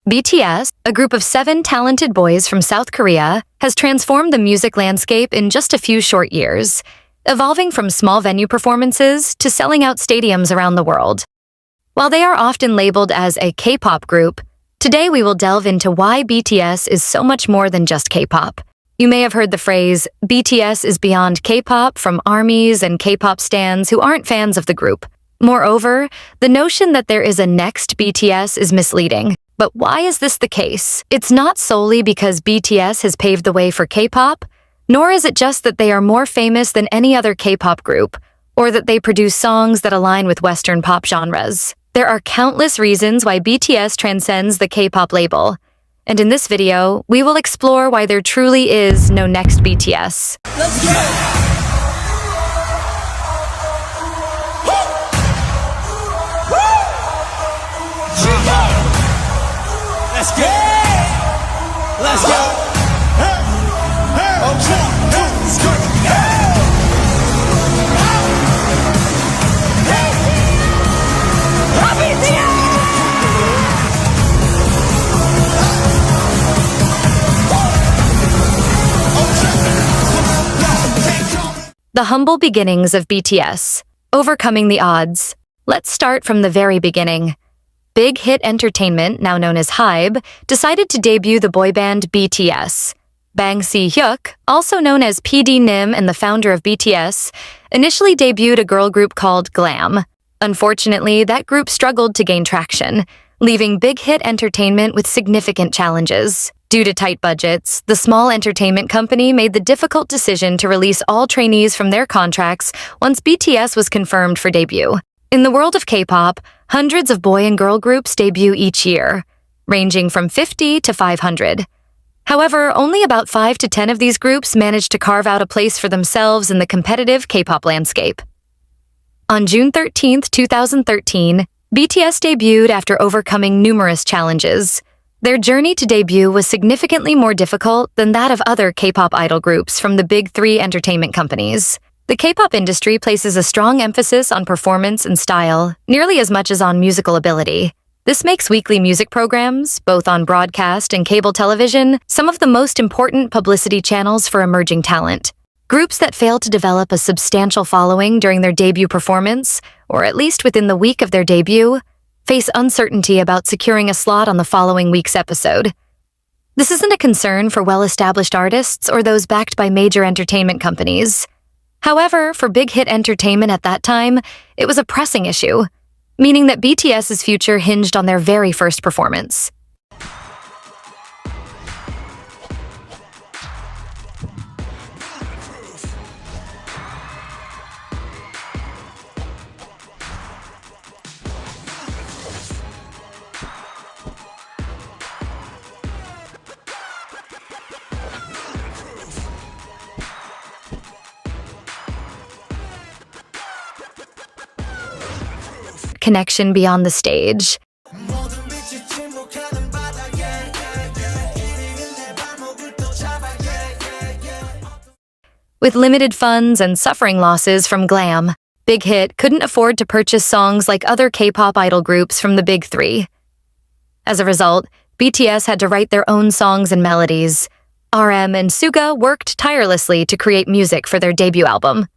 BTS, a group of 7 talented boys from South Korea, has transformed the music landscape in just a few short years, evolving from small venue performances to selling out stadiums around the world. While they are often labeled as a K-pop group, today we will delve into why BTS is so much more than just K-pop. You may have heard the phrase, BTS is beyond K-pop, from ARMYs and K-pop stans who aren't fans of the group. Moreover, the notion that there is a next BTS is misleading. But why is this the case? It's not solely because BTS has paved the way for K-pop, nor is it just that they are more famous than any other K-pop group, or that they produce songs that align with Western pop genres. There are countless reasons why BTS transcends the K-pop label, and in this video, we will explore why there truly is no next BTS. Let's go! Let's go! Let's go! The humble beginnings of BTS, overcoming the odds. Let's start from the very beginning. Big Hit Entertainment, now known as HYBE, decided to debut the boy band BTS. Bang Si-hyuk, also known as PD Nim and the founder of BTS, initially debuted a girl group called Glam. Unfortunately, that group struggled to gain traction, leaving Big Hit Entertainment with significant challenges. Due to tight budgets, the small entertainment company made the difficult decision to release all trainees from their contracts once BTS was confirmed for debut. In the world of K-pop, hundreds of boy and girl groups debut each year, ranging from 50 to 500. However, only about 5 to 10 of these groups managed to carve out a place for themselves in the competitive K-pop landscape. On June 13, 2013, BTS debuted after overcoming numerous challenges. Their journey to debut was significantly more difficult than that of other K-pop idol groups from the big 3 entertainment companies. The K-pop industry places a strong emphasis on performance and style, nearly as much as on musical ability. This makes weekly music programs, both on broadcast and cable television, some of the most important publicity channels for emerging talent. Groups that fail to develop a substantial following during their debut performance, or at least within the week of their debut, face uncertainty about securing a slot on the following week's episode. This isn't a concern for well-established artists or those backed by major entertainment companies. However, for Big Hit Entertainment at that time, it was a pressing issue, meaning that BTS's future hinged on their very first performance. Connection beyond the stage. With limited funds and suffering losses from Glam, Big Hit couldn't afford to purchase songs like other K-pop idol groups from the big 3. As a result, BTS had to write their own songs and melodies. RM and Suga worked tirelessly to create music for their debut album.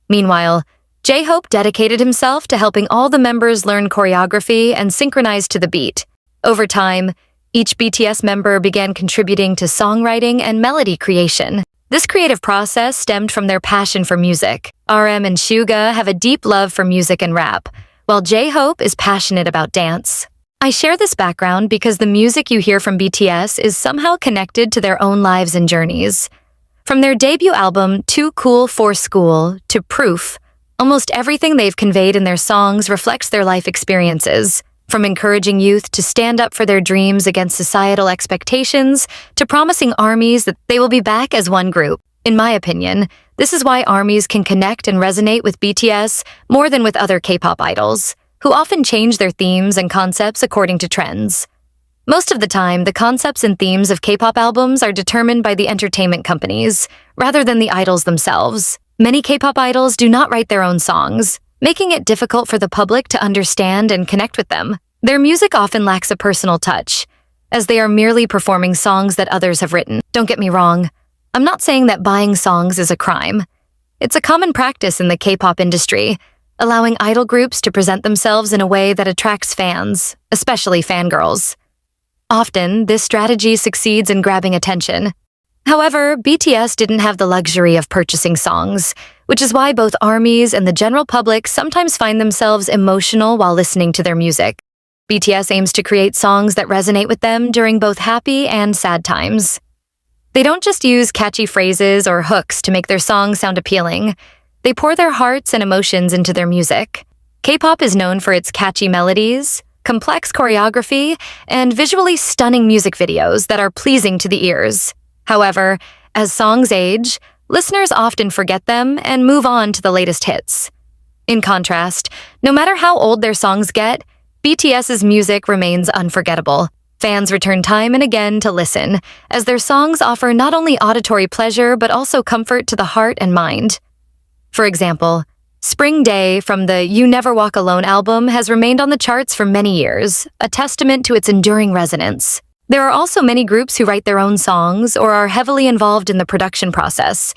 Meanwhile, J-Hope dedicated himself to helping all the members learn choreography and synchronize to the beat. Over time, each BTS member began contributing to songwriting and melody creation. This creative process stemmed from their passion for music. RM and Suga have a deep love for music and rap, while J-Hope is passionate about dance. I share this background because the music you hear from BTS is somehow connected to their own lives and journeys. From their debut album, Too Cool for School, to Proof, almost everything they've conveyed in their songs reflects their life experiences, from encouraging youth to stand up for their dreams against societal expectations to promising ARMYs that they will be back as one group. In my opinion, this is why ARMYs can connect and resonate with BTS more than with other K-pop idols, who often change their themes and concepts according to trends. Most of the time, the concepts and themes of K-pop albums are determined by the entertainment companies, rather than the idols themselves. Many K-pop idols do not write their own songs, making it difficult for the public to understand and connect with them. Their music often lacks a personal touch, as they are merely performing songs that others have written. Don't get me wrong, I'm not saying that buying songs is a crime. It's a common practice in the K-pop industry, allowing idol groups to present themselves in a way that attracts fans, especially fangirls. Often, this strategy succeeds in grabbing attention. However, BTS didn't have the luxury of purchasing songs, which is why both ARMYs and the general public sometimes find themselves emotional while listening to their music. BTS aims to create songs that resonate with them during both happy and sad times. They don't just use catchy phrases or hooks to make their songs sound appealing. They pour their hearts and emotions into their music. K-pop is known for its catchy melodies, complex choreography, and visually stunning music videos that are pleasing to the ears. However, as songs age, listeners often forget them and move on to the latest hits. In contrast, no matter how old their songs get, BTS's music remains unforgettable. Fans return time and again to listen, as their songs offer not only auditory pleasure but also comfort to the heart and mind. For example, Spring Day from the You Never Walk Alone album has remained on the charts for many years, a testament to its enduring resonance. There are also many groups who write their own songs or are heavily involved in the production process,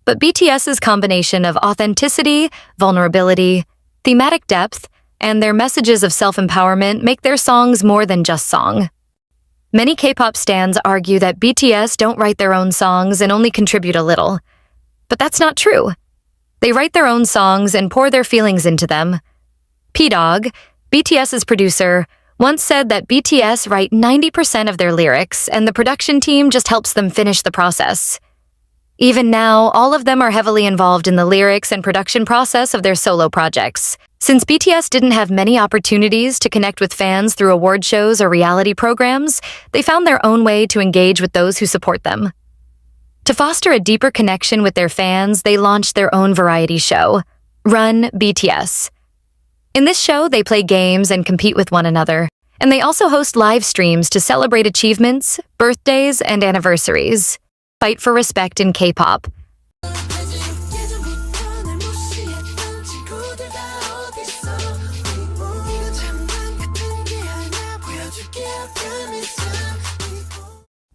but BTS's combination of authenticity, vulnerability, thematic depth, and their messages of self-empowerment make their songs more than just song. Many K-pop stans argue that BTS don't write their own songs and only contribute a little. But that's not true. They write their own songs and pour their feelings into them. P-Dog, BTS's producer, once said that BTS write 90% of their lyrics and the production team just helps them finish the process. Even now, all of them are heavily involved in the lyrics and production process of their solo projects. Since BTS didn't have many opportunities to connect with fans through award shows or reality programs, they found their own way to engage with those who support them. To foster a deeper connection with their fans, they launched their own variety show, Run BTS. In this show, they play games and compete with one another, and they also host live streams to celebrate achievements, birthdays, and anniversaries. Fight for respect in K-pop.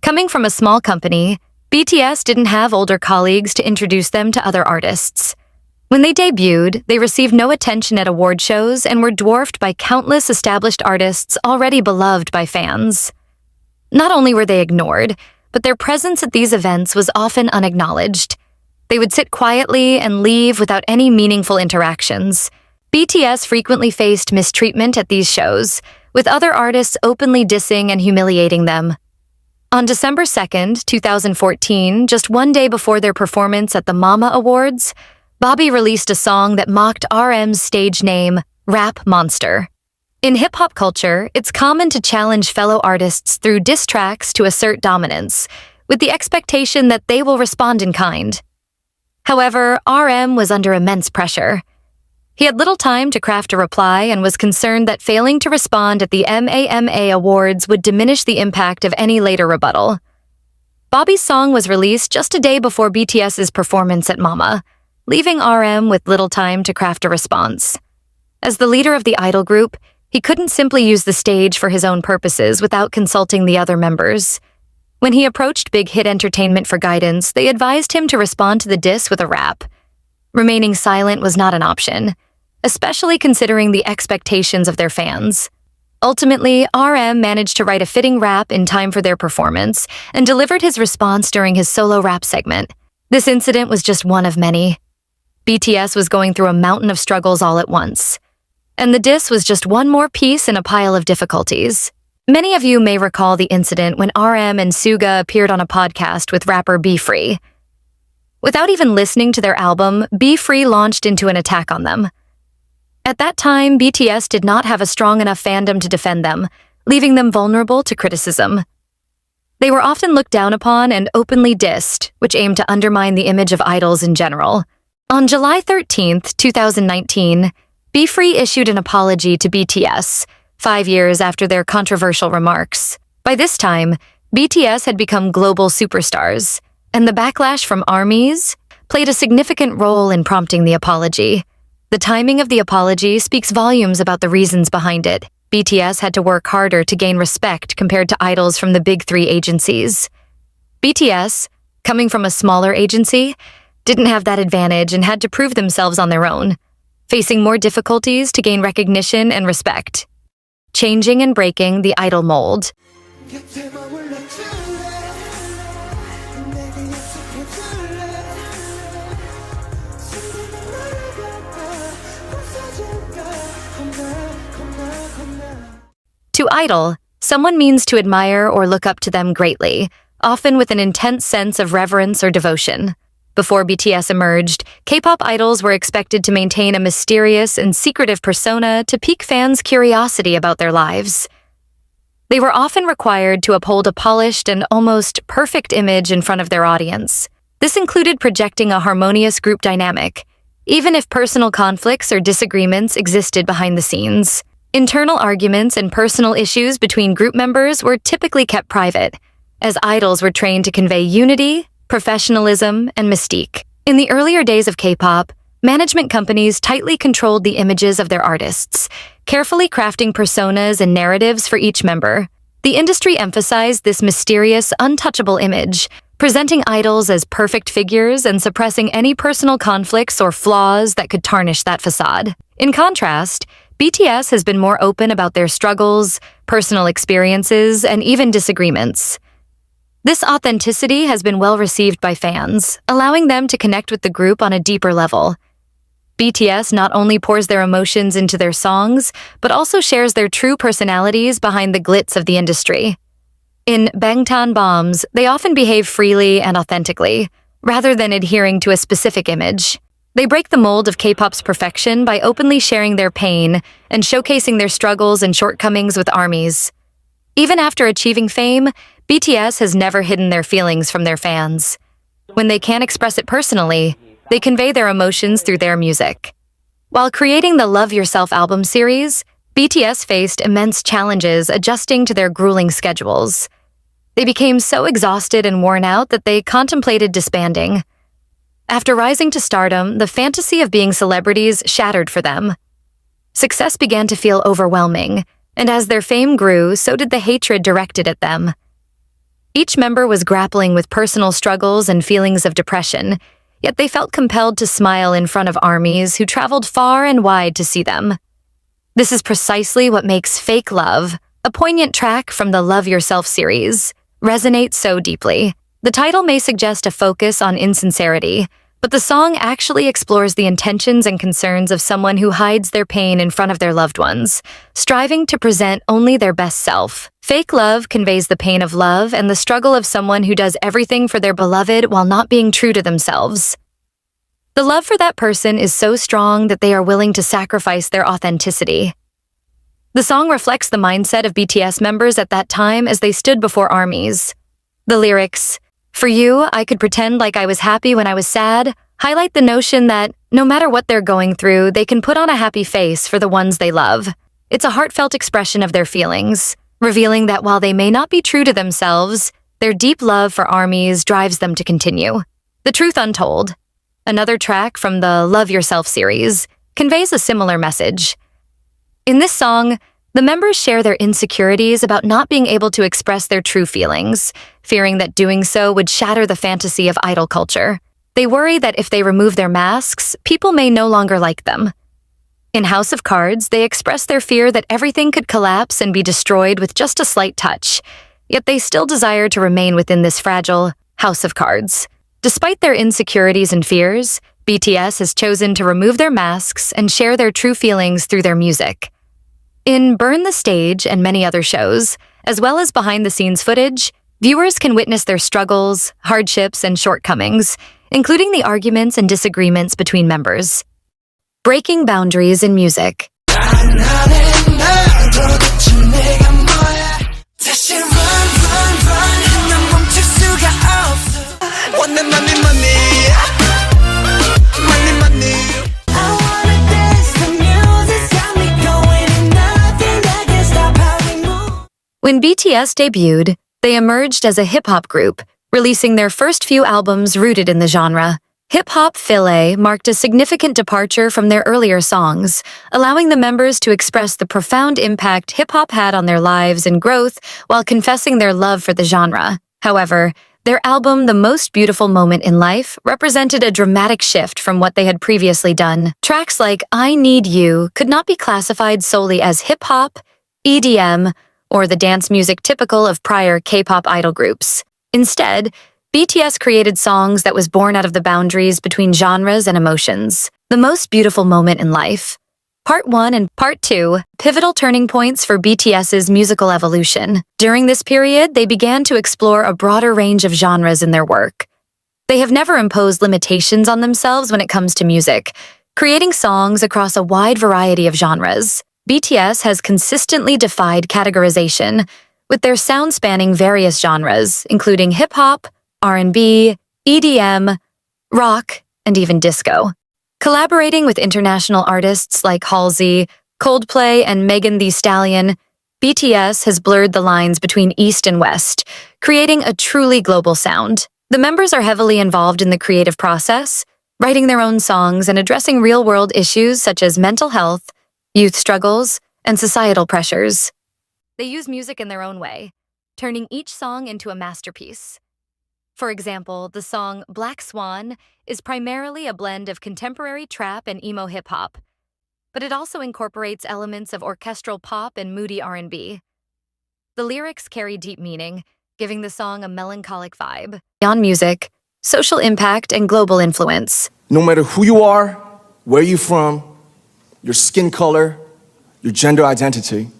Coming from a small company, BTS didn't have older colleagues to introduce them to other artists. When they debuted, they received no attention at award shows and were dwarfed by countless established artists already beloved by fans. Not only were they ignored, but their presence at these events was often unacknowledged. They would sit quietly and leave without any meaningful interactions. BTS frequently faced mistreatment at these shows, with other artists openly dissing and humiliating them. On December 2nd, 2014, just one day before their performance at the Mama Awards, Bobby released a song that mocked RM's stage name, Rap Monster. In hip-hop culture, it's common to challenge fellow artists through diss tracks to assert dominance, with the expectation that they will respond in kind. However, RM was under immense pressure. He had little time to craft a reply and was concerned that failing to respond at the MAMA Awards would diminish the impact of any later rebuttal. Bobby's song was released just a day before BTS's performance at Mama, leaving RM with little time to craft a response. As the leader of the idol group, he couldn't simply use the stage for his own purposes without consulting the other members. When he approached Big Hit Entertainment for guidance, they advised him to respond to the diss with a rap. Remaining silent was not an option, especially considering the expectations of their fans. Ultimately, RM managed to write a fitting rap in time for their performance and delivered his response during his solo rap segment. This incident was just one of many. BTS was going through a mountain of struggles all at once, and the diss was just one more piece in a pile of difficulties. Many of you may recall the incident when RM and Suga appeared on a podcast with rapper Be Free. Without even listening to their album, Be Free launched into an attack on them. At that time, BTS did not have a strong enough fandom to defend them, leaving them vulnerable to criticism. They were often looked down upon and openly dissed, which aimed to undermine the image of idols in general. On July 13, 2019, Be Free issued an apology to BTS, 5 years after their controversial remarks. By this time, BTS had become global superstars, and the backlash from ARMYs played a significant role in prompting the apology. The timing of the apology speaks volumes about the reasons behind it. BTS had to work harder to gain respect compared to idols from the big three agencies. BTS, coming from a smaller agency, didn't have that advantage and had to prove themselves on their own, facing more difficulties to gain recognition and respect. Changing and breaking the idol mold. To idol, someone means to admire or look up to them greatly, often with an intense sense of reverence or devotion. Before BTS emerged, K-pop idols were expected to maintain a mysterious and secretive persona to pique fans' curiosity about their lives. They were often required to uphold a polished and almost perfect image in front of their audience. This included projecting a harmonious group dynamic, even if personal conflicts or disagreements existed behind the scenes. Internal arguments and personal issues between group members were typically kept private, as idols were trained to convey unity, professionalism, and mystique. In the earlier days of K-pop, management companies tightly controlled the images of their artists, carefully crafting personas and narratives for each member. The industry emphasized this mysterious, untouchable image, presenting idols as perfect figures and suppressing any personal conflicts or flaws that could tarnish that facade. In contrast, BTS has been more open about their struggles, personal experiences, and even disagreements. This authenticity has been well received by fans, allowing them to connect with the group on a deeper level. BTS not only pours their emotions into their songs, but also shares their true personalities behind the glitz of the industry. In Bangtan Bombs, they often behave freely and authentically, rather than adhering to a specific image. They break the mold of K-pop's perfection by openly sharing their pain and showcasing their struggles and shortcomings with ARMYs. Even after achieving fame, BTS has never hidden their feelings from their fans. When they can't express it personally, they convey their emotions through their music. While creating the Love Yourself album series, BTS faced immense challenges adjusting to their grueling schedules. They became so exhausted and worn out that they contemplated disbanding. After rising to stardom, the fantasy of being celebrities shattered for them. Success began to feel overwhelming, and as their fame grew, so did the hatred directed at them. Each member was grappling with personal struggles and feelings of depression, yet they felt compelled to smile in front of ARMYs who traveled far and wide to see them. This is precisely what makes Fake Love, a poignant track from the Love Yourself series, resonate so deeply. The title may suggest a focus on insincerity, but the song actually explores the intentions and concerns of someone who hides their pain in front of their loved ones, striving to present only their best self. Fake Love conveys the pain of love and the struggle of someone who does everything for their beloved while not being true to themselves. The love for that person is so strong that they are willing to sacrifice their authenticity. The song reflects the mindset of BTS members at that time as they stood before ARMYs. The lyrics, "For you, I could pretend like I was happy when I was sad," highlight the notion that, no matter what they're going through, they can put on a happy face for the ones they love. It's a heartfelt expression of their feelings, revealing that while they may not be true to themselves, their deep love for ARMYs drives them to continue. The Truth Untold, another track from the Love Yourself series, conveys a similar message. In this song, the members share their insecurities about not being able to express their true feelings, fearing that doing so would shatter the fantasy of idol culture. They worry that if they remove their masks, people may no longer like them. In House of Cards, they express their fear that everything could collapse and be destroyed with just a slight touch, yet they still desire to remain within this fragile House of Cards. Despite their insecurities and fears, BTS has chosen to remove their masks and share their true feelings through their music. In Burn the Stage and many other shows, as well as behind-the-scenes footage, viewers can witness their struggles, hardships, and shortcomings, including the arguments and disagreements between members. Breaking boundaries in music. When BTS debuted, they emerged as a hip-hop group, releasing their first few albums rooted in the genre. Hip-hop Filet marked a significant departure from their earlier songs, allowing the members to express the profound impact hip-hop had on their lives and growth while confessing their love for the genre. However, their album The Most Beautiful Moment in Life represented a dramatic shift from what they had previously done. Tracks like I Need You could not be classified solely as hip-hop, EDM, or the dance music typical of prior K-pop idol groups. Instead, BTS created songs that was born out of the boundaries between genres and emotions. The Most Beautiful Moment in Life. Part 1 and Part 2, pivotal turning points for BTS's musical evolution. During this period, they began to explore a broader range of genres in their work. They have never imposed limitations on themselves when it comes to music, creating songs across a wide variety of genres. BTS has consistently defied categorization, with their sound spanning various genres, including hip-hop, R&B, EDM, rock, and even disco. Collaborating with international artists like Halsey, Coldplay, and Megan Thee Stallion, BTS has blurred the lines between East and West, creating a truly global sound. The members are heavily involved in the creative process, writing their own songs and addressing real-world issues such as mental health, youth struggles, and societal pressures. They use music in their own way, turning each song into a masterpiece. For example, the song Black Swan is primarily a blend of contemporary trap and emo hip-hop, but it also incorporates elements of orchestral pop and moody R&B. The lyrics carry deep meaning, giving the song a melancholic vibe. Beyond music, social impact, and global influence. No matter who you are, where you're from, your skin color, your gender identity,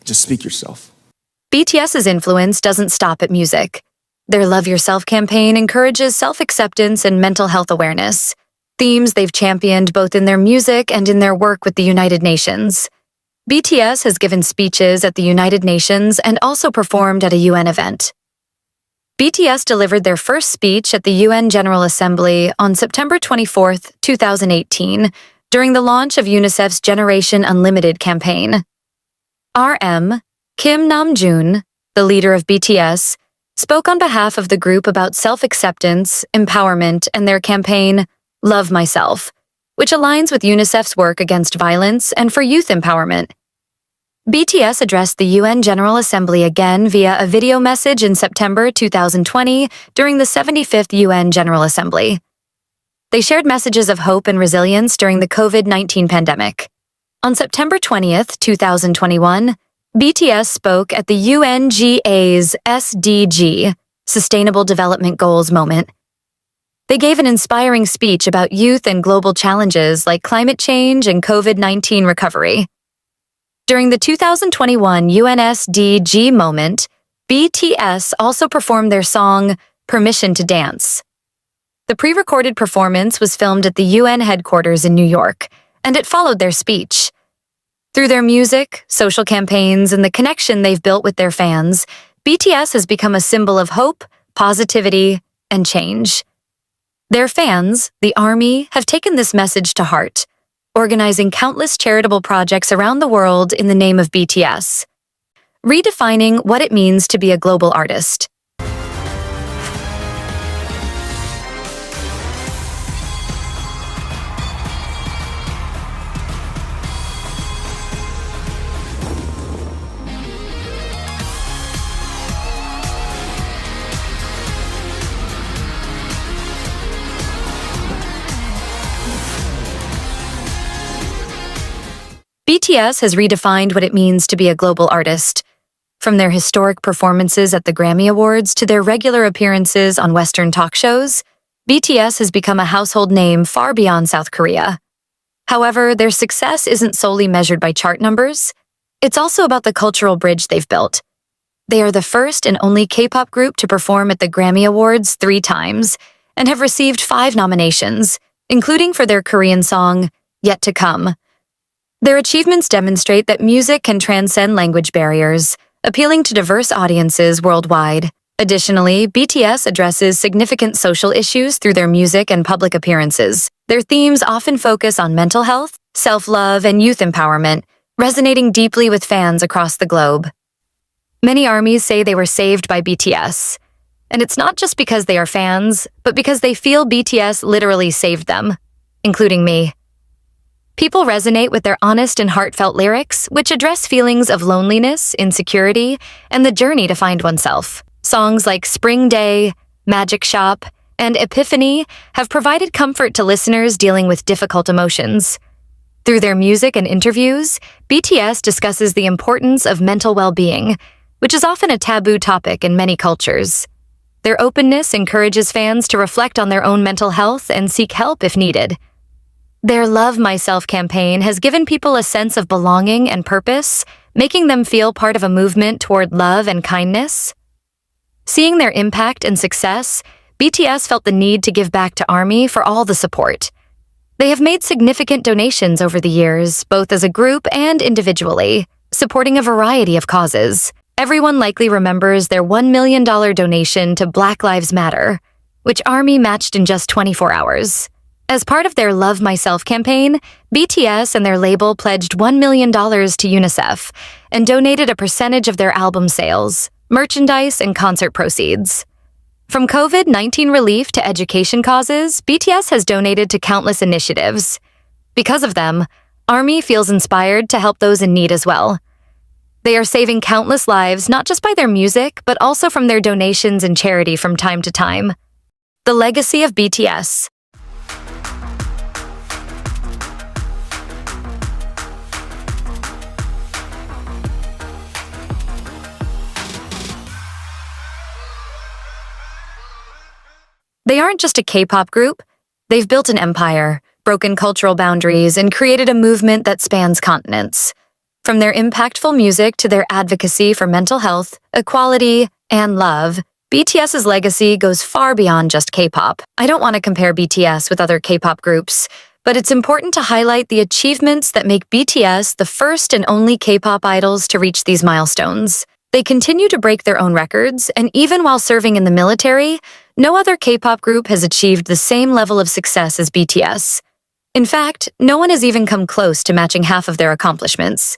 just speak yourself. BTS's influence doesn't stop at music. Their Love Yourself campaign encourages self-acceptance and mental health awareness, themes they've championed both in their music and in their work with the United Nations. BTS has given speeches at the United Nations and also performed at a UN event. BTS delivered their first speech at the UN General Assembly on September 24, 2018, during the launch of UNICEF's Generation Unlimited campaign. RM, Kim Namjoon, the leader of BTS, spoke on behalf of the group about self-acceptance, empowerment, and their campaign, Love Myself, which aligns with UNICEF's work against violence and for youth empowerment. BTS addressed the UN General Assembly again via a video message in September 2020 during the 75th UN General Assembly. They shared messages of hope and resilience during the COVID-19 pandemic. On September 20th, 2021, BTS spoke at the UNGA's SDG, Sustainable Development Goals moment. They gave an inspiring speech about youth and global challenges like climate change and COVID-19 recovery. During the 2021 UNSDG moment, BTS also performed their song, Permission to Dance. The pre-recorded performance was filmed at the UN headquarters in New York, and it followed their speech. Through their music, social campaigns, and the connection they've built with their fans, BTS has become a symbol of hope, positivity, and change. Their fans, the ARMY, have taken this message to heart, organizing countless charitable projects around the world in the name of BTS, redefining what it means to be a global artist. BTS has redefined what it means to be a global artist. From their historic performances at the Grammy Awards to their regular appearances on Western talk shows, BTS has become a household name far beyond South Korea. However, their success isn't solely measured by chart numbers. It's also about the cultural bridge they've built. They are the first and only K-pop group to perform at the Grammy Awards 3 times and have received 5 nominations, including for their Korean song, Yet to Come. Their achievements demonstrate that music can transcend language barriers, appealing to diverse audiences worldwide. Additionally, BTS addresses significant social issues through their music and public appearances. Their themes often focus on mental health, self-love, and youth empowerment, resonating deeply with fans across the globe. Many ARMYs say they were saved by BTS. And it's not just because they are fans, but because they feel BTS literally saved them, including me. People resonate with their honest and heartfelt lyrics, which address feelings of loneliness, insecurity, and the journey to find oneself. Songs like Spring Day, Magic Shop, and Epiphany have provided comfort to listeners dealing with difficult emotions. Through their music and interviews, BTS discusses the importance of mental well-being, which is often a taboo topic in many cultures. Their openness encourages fans to reflect on their own mental health and seek help if needed. Their Love Myself campaign has given people a sense of belonging and purpose, making them feel part of a movement toward love and kindness. Seeing their impact and success, BTS felt the need to give back to ARMY for all the support. They have made significant donations over the years, both as a group and individually, supporting a variety of causes. Everyone likely remembers their $1 million donation to Black Lives Matter, which ARMY matched in just 24 hours. As part of their Love Myself campaign, BTS and their label pledged $1 million to UNICEF and donated a percentage of their album sales, merchandise, and concert proceeds. From COVID-19 relief to education causes, BTS has donated to countless initiatives. Because of them, ARMY feels inspired to help those in need as well. They are saving countless lives not just by their music, but also from their donations and charity from time to time. The legacy of BTS. They aren't just a K-pop group. They've built an empire, broken cultural boundaries, and created a movement that spans continents. From their impactful music to their advocacy for mental health, equality, and love, BTS's legacy goes far beyond just K-pop. I don't want to compare BTS with other K-pop groups, but it's important to highlight the achievements that make BTS the first and only K-pop idols to reach these milestones. They continue to break their own records, and even while serving in the military, no other K-pop group has achieved the same level of success as BTS. In fact, no one has even come close to matching half of their accomplishments.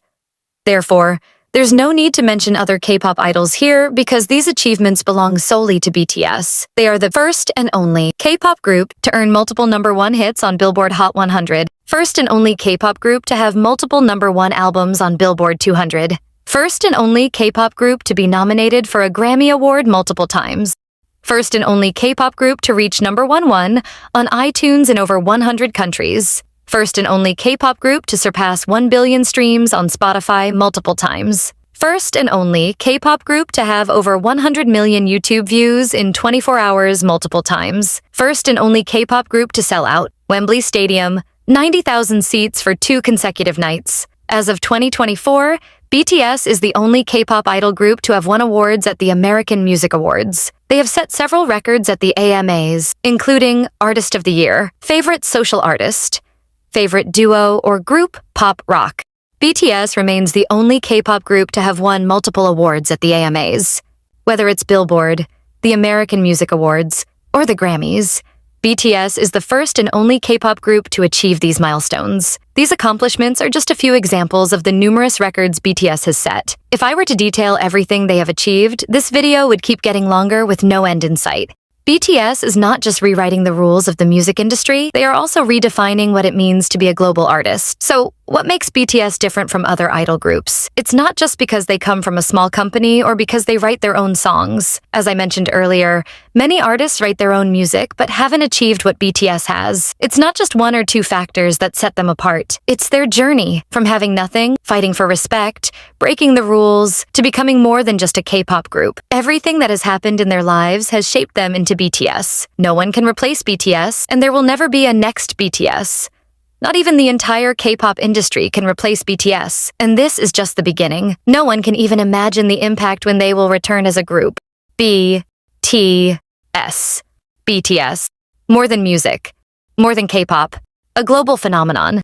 Therefore, there's no need to mention other K-pop idols here because these achievements belong solely to BTS. They are the first and only K-pop group to earn multiple #1 hits on Billboard Hot 100, first and only K-pop group to have multiple #1 albums on Billboard 200, first and only K-pop group to be nominated for a Grammy Award multiple times, first and only K-pop group to reach #1 on iTunes in over 100 countries, first and only K-pop group to surpass 1 billion streams on Spotify multiple times, first and only K-pop group to have over 100 million YouTube views in 24 hours multiple times, first and only K-pop group to sell out Wembley Stadium, 90,000 seats for 2 consecutive nights. As of 2024, BTS is the only K-pop idol group to have won awards at the American Music Awards. They have set several records at the AMAs, including Artist of the Year, Favorite Social Artist, Favorite Duo or Group Pop Rock. BTS remains the only K-pop group to have won multiple awards at the AMAs. Whether it's Billboard, the American Music Awards, or the Grammys, BTS is the first and only K-pop group to achieve these milestones. These accomplishments are just a few examples of the numerous records BTS has set. If I were to detail everything they have achieved, this video would keep getting longer with no end in sight. BTS is not just rewriting the rules of the music industry, they are also redefining what it means to be a global artist. So, what makes BTS different from other idol groups? It's not just because they come from a small company or because they write their own songs. As I mentioned earlier, many artists write their own music but haven't achieved what BTS has. It's not just one or two factors that set them apart. It's their journey, from having nothing, fighting for respect, breaking the rules, to becoming more than just a K-pop group. Everything that has happened in their lives has shaped them into BTS. No one can replace BTS, and there will never be a next BTS. Not even the entire K-pop industry can replace BTS, and this is just the beginning. No one can even imagine the impact when they will return as a group. BTS. BTS. More than music. More than K-pop. A global phenomenon.